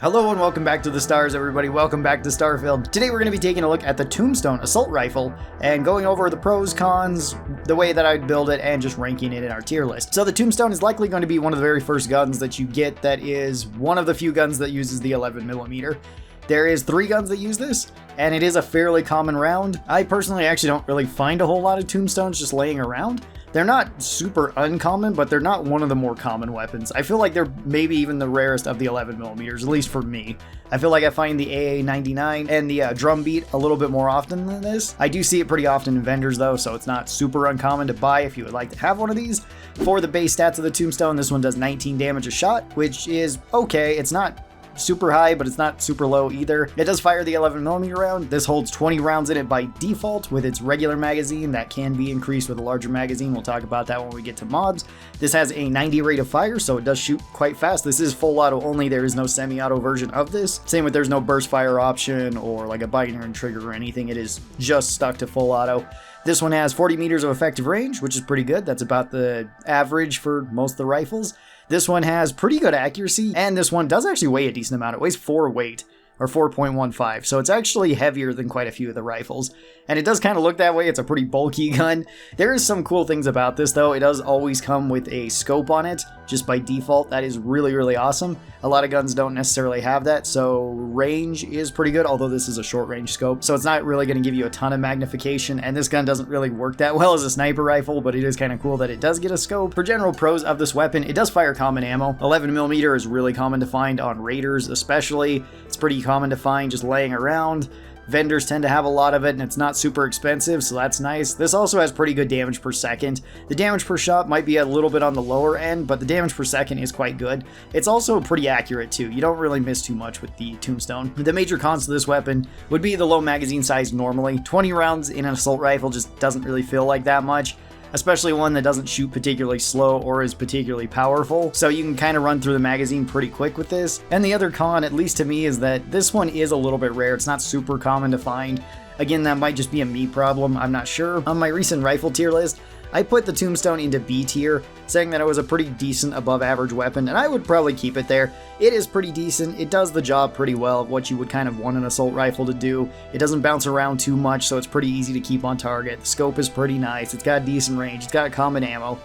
Hello and welcome back to the stars, everybody. Welcome back to Starfield. Today we're going to be taking a look at the Tombstone Assault Rifle and going over the pros, cons, the way that I'd build it, and just ranking it in our tier list. So the Tombstone is likely going to be one of the very first guns that you get that is one of the few guns that uses the 11mm. There is 3 guns that use this, and it is a fairly common round. I personally actually don't really find a whole lot of Tombstones just laying around. They're not super uncommon, but they're not one of the more common weapons. I feel like they're maybe even the rarest of the 11mm, at least for me. I feel like I find the AA99 and the drum beat a little bit more often than this. I do see it pretty often in vendors though, so it's not super uncommon to buy if you would like to have one of these. For the base stats of the Tombstone, this one does 19 damage a shot, which is okay. It's not super high, but it's not super low either. It does fire the 11mm round. This holds 20 rounds in it by default with its regular magazine. That can be increased with a larger magazine. We'll talk about that when we get to mods. This has a 90 rate of fire, so it does shoot quite fast. This is full auto only. There is no semi-auto version of this. Same with there's no burst fire option or like a binary and trigger or anything. It is just stuck to full auto. This one has 40 meters of effective range, which is pretty good. That's about the average for most of the rifles. This one has pretty good accuracy, and this one does actually weigh a decent amount. It weighs 4 weight, or 4.15, so it's actually heavier than quite a few of the rifles. And it does kind of look that way. It's a pretty bulky gun. There is some cool things about this though. It does always come with a scope on it, just by default. That is really, really awesome. A lot of guns don't necessarily have that, so range is pretty good, although this is a short range scope, so it's not really going to give you a ton of magnification, and this gun doesn't really work that well as a sniper rifle, but it is kind of cool that it does get a scope. For general pros of this weapon, it does fire common ammo. 11mm is really common to find on raiders especially. It's pretty common to find just laying around. Vendors tend to have a lot of it, and it's not super expensive, so that's nice. This also has pretty good damage per second. The damage per shot might be a little bit on the lower end, but the damage per second is quite good. It's also pretty accurate too. You don't really miss too much with the Tombstone. The major cons to this weapon would be the low magazine size normally. 20 rounds in an assault rifle just doesn't really feel like that much, especially one that doesn't shoot particularly slow or is particularly powerful, so you can kind of run through the magazine pretty quick with this. And the other con, at least to me, is that this one is a little bit rare. It's not super common to find. Again, that might just be a me problem, I'm not sure. On my recent rifle tier list, I put the Tombstone into B tier, saying that it was a pretty decent above average weapon, and I would probably keep it there. It is pretty decent. It does the job pretty well of what you would kind of want an assault rifle to do. It doesn't bounce around too much, so it's pretty easy to keep on target. The scope is pretty nice. It's got decent range. It's got common ammo.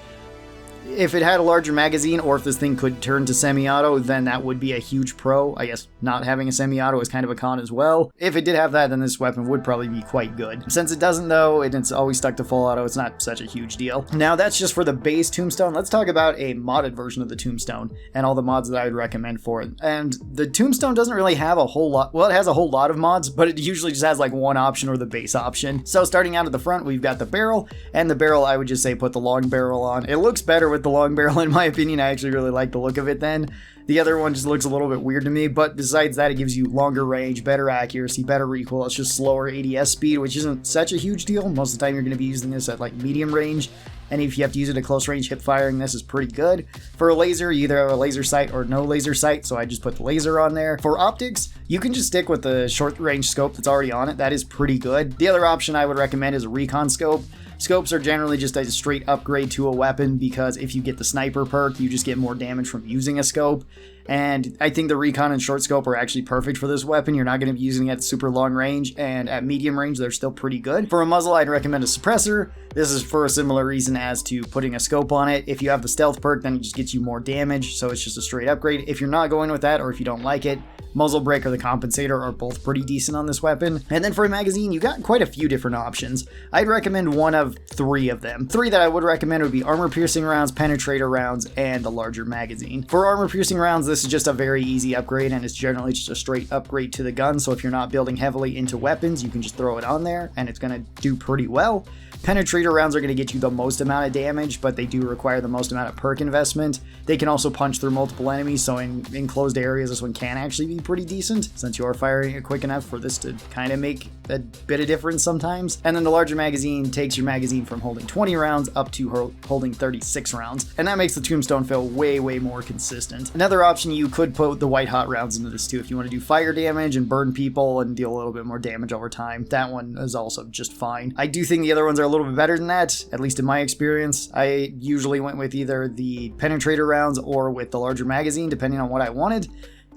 If it had a larger magazine, or if this thing could turn to semi-auto, then that would be a huge pro. I guess not having a semi-auto is kind of a con as well. If it did have that, then this weapon would probably be quite good. Since it doesn't though, and it's always stuck to full auto, it's not such a huge deal. Now that's just for the base Tombstone. Let's talk about a modded version of the Tombstone and all the mods that I would recommend for it. And the Tombstone doesn't really have a whole lot, well, it has a whole lot of mods, but it usually just has like one option or the base option. So starting out at the front, we've got the barrel, and the barrel, I would just say put the long barrel on. It looks better with the long barrel in my opinion. I actually really like the look of it then. The other one just looks a little bit weird to me, but besides that, it gives you longer range, better accuracy, better recoil. It's just slower ADS speed, which isn't such a huge deal. Most of the time you're going to be using this at like medium range, and if you have to use it at close range hip firing, this is pretty good. For a laser, you either have a laser sight or no laser sight, so I just put the laser on there. For optics, you can just stick with the short range scope that's already on it. That is pretty good. The other option I would recommend is a recon scope. Scopes are generally just a straight upgrade to a weapon, because if you get the sniper perk, you just get more damage from using a scope. And I think the recon and short scope are actually perfect for this weapon. You're not going to be using it at super long range, and at medium range, they're still pretty good. For a muzzle, I'd recommend a suppressor. This is for a similar reason as to putting a scope on it. If you have the stealth perk, then it just gets you more damage, so it's just a straight upgrade. If you're not going with that, or if you don't like it, muzzle brake or the compensator are both pretty decent on this weapon. And then for a magazine, you got quite a few different options. I'd recommend one of 3 of them. 3 that I would recommend would be armor piercing rounds, penetrator rounds, and the larger magazine. For armor piercing rounds, this is just a very easy upgrade, and it's generally just a straight upgrade to the gun, so if you're not building heavily into weapons, you can just throw it on there, and it's going to do pretty well. Penetrator rounds are going to get you the most amount of damage, but they do require the most amount of perk investment. They can also punch through multiple enemies, so in enclosed areas, this one can actually be pretty decent, since you are firing it quick enough for this to kind of make a bit of difference sometimes. And then the larger magazine takes your magazine from holding 20 rounds up to holding 36 rounds, and that makes the Tombstone feel way, way more consistent. Another option, you could put the white hot rounds into this too, if you want to do fire damage and burn people and deal a little bit more damage over time. That one is also just fine. I do think the other ones are a little bit better than that, at least in my experience. I usually went with either the penetrator rounds or with the larger magazine, depending on what I wanted.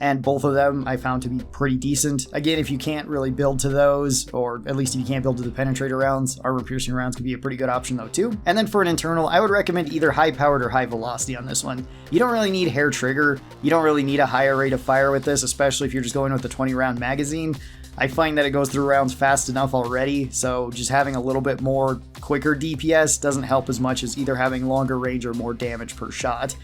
and both of them I found to be pretty decent. Again, if you can't really build to those, or at least if you can't build to the penetrator rounds, armor-piercing rounds could be a pretty good option though too. And then for an internal, I would recommend either high-powered or high-velocity on this one. You don't really need hair trigger, you don't really need a higher rate of fire with this, especially if you're just going with the 20-round magazine. I find that it goes through rounds fast enough already, so just having a little bit more quicker DPS doesn't help as much as either having longer range or more damage per shot.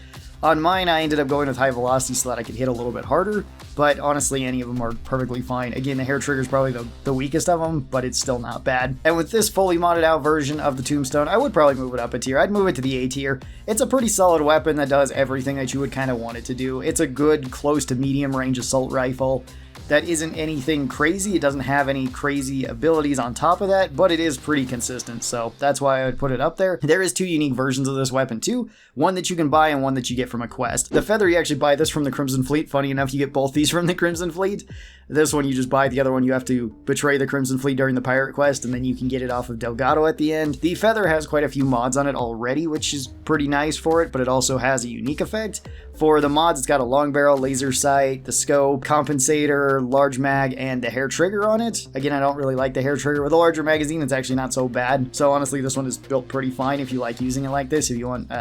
On mine, I ended up going with high velocity so that I could hit a little bit harder, but honestly, any of them are perfectly fine. Again, the hair trigger is probably the weakest of them, but it's still not bad. And with this fully modded out version of the Tombstone, I would probably move it up a tier. I'd move it to the A tier. It's a pretty solid weapon that does everything that you would kind of want it to do. It's a good close to medium range assault rifle. That isn't anything crazy, it doesn't have any crazy abilities on top of that, but it is pretty consistent, so that's why I would put it up there. There is two unique versions of this weapon too, one that you can buy and one that you get from a quest. The feather, you actually buy this from the Crimson Fleet. Funny enough, you get both these from the Crimson Fleet. This one you just buy, the other one you have to betray the Crimson Fleet during the pirate quest, and then you can get it off of Delgado at the end. The feather has quite a few mods on it already, which is pretty nice for it, but it also has a unique effect. For the mods, it's got a long barrel, laser sight, the scope, compensator, large mag, and the hair trigger on it. Again, I don't really like the hair trigger. With a larger magazine, it's actually not so bad. So honestly, this one is built pretty fine if you like using it like this. If you want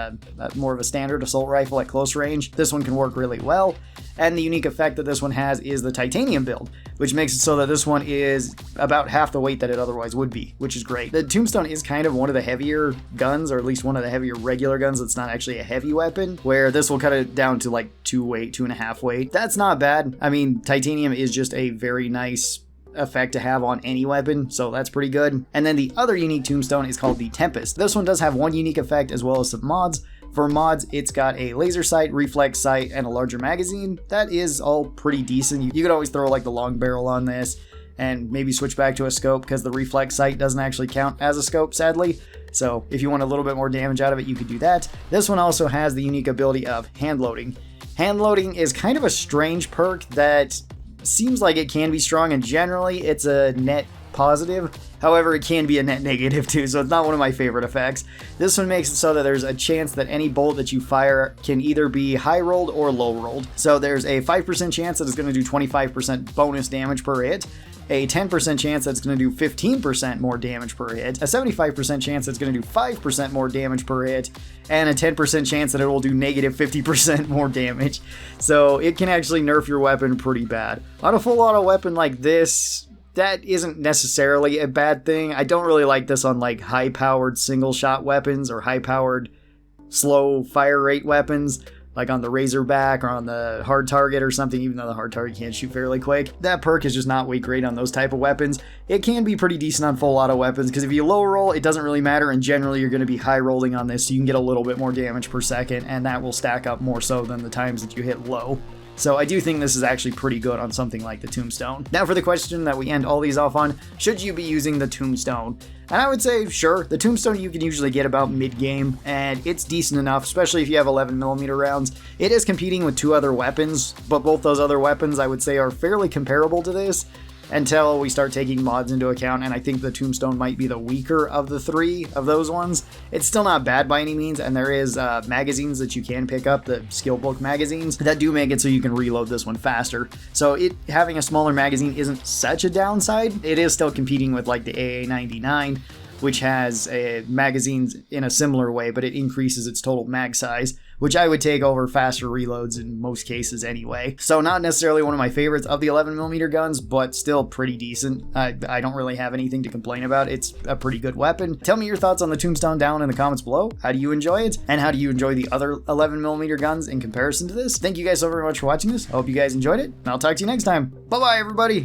more of a standard assault rifle at close range, this one can work really well. And the unique effect that this one has is the titanium build, which makes it so that this one is about half the weight that it otherwise would be, which is great. The Tombstone is kind of one of the heavier guns, or at least one of the heavier regular guns that's not actually a heavy weapon, where this will cut it down to like 2.5 weight. That's not bad. I mean, titanium is just a very nice effect to have on any weapon, so that's pretty good. And then the other unique Tombstone is called the Tempest. This one does have one unique effect as well as some mods. For mods, it's got a laser sight, reflex sight, and a larger magazine. That is all pretty decent. You could always throw like the long barrel on this and maybe switch back to a scope because the reflex sight doesn't actually count as a scope, sadly. So if you want a little bit more damage out of it, you could do that. This one also has the unique ability of hand loading. Hand loading is kind of a strange perk that seems like it can be strong, and generally it's a net positive. However, it can be a net negative too, so it's not one of my favorite effects. This one makes it so that there's a chance that any bolt that you fire can either be high rolled or low rolled. So there's a 5% chance that it's going to do 25% bonus damage per hit, a 10% chance that's going to do 15% more damage per hit, a 75% chance that's going to do 5% more damage per hit, and a 10% chance that it will do negative 50% more damage. So it can actually nerf your weapon pretty bad. On a full auto weapon like this, that isn't necessarily a bad thing. I don't really like this on like high-powered single-shot weapons or high-powered slow fire rate weapons, like on the Razorback or on the hard target or something, even though the hard target can't shoot fairly quick. That perk is just not way great on those type of weapons. It can be pretty decent on full auto weapons, because if you low roll, it doesn't really matter, and generally you're going to be high rolling on this, so you can get a little bit more damage per second, and that will stack up more so than the times that you hit low. So I do think this is actually pretty good on something like the Tombstone. Now for the question that we end all these off on, should you be using the Tombstone? And I would say, sure, the Tombstone you can usually get about mid-game, and it's decent enough, especially if you have 11mm rounds. It is competing with two other weapons, but both those other weapons I would say are fairly comparable to this, until we start taking mods into account, and I think the Tombstone might be the weaker of the three of those ones. It's still not bad by any means, and there is magazines that you can pick up, the skill book magazines, that do make it so you can reload this one faster. So it having a smaller magazine isn't such a downside. It is still competing with like the AA99, which has magazines in a similar way, but it increases its total mag size, which I would take over faster reloads in most cases anyway. So not necessarily one of my favorites of the 11mm guns, but still pretty decent. I don't really have anything to complain about. It's a pretty good weapon. Tell me your thoughts on the Tombstone down in the comments below. How do you enjoy it? And how do you enjoy the other 11mm guns in comparison to this? Thank you guys so very much for watching this. I hope you guys enjoyed it, and I'll talk to you next time. Bye-bye, everybody!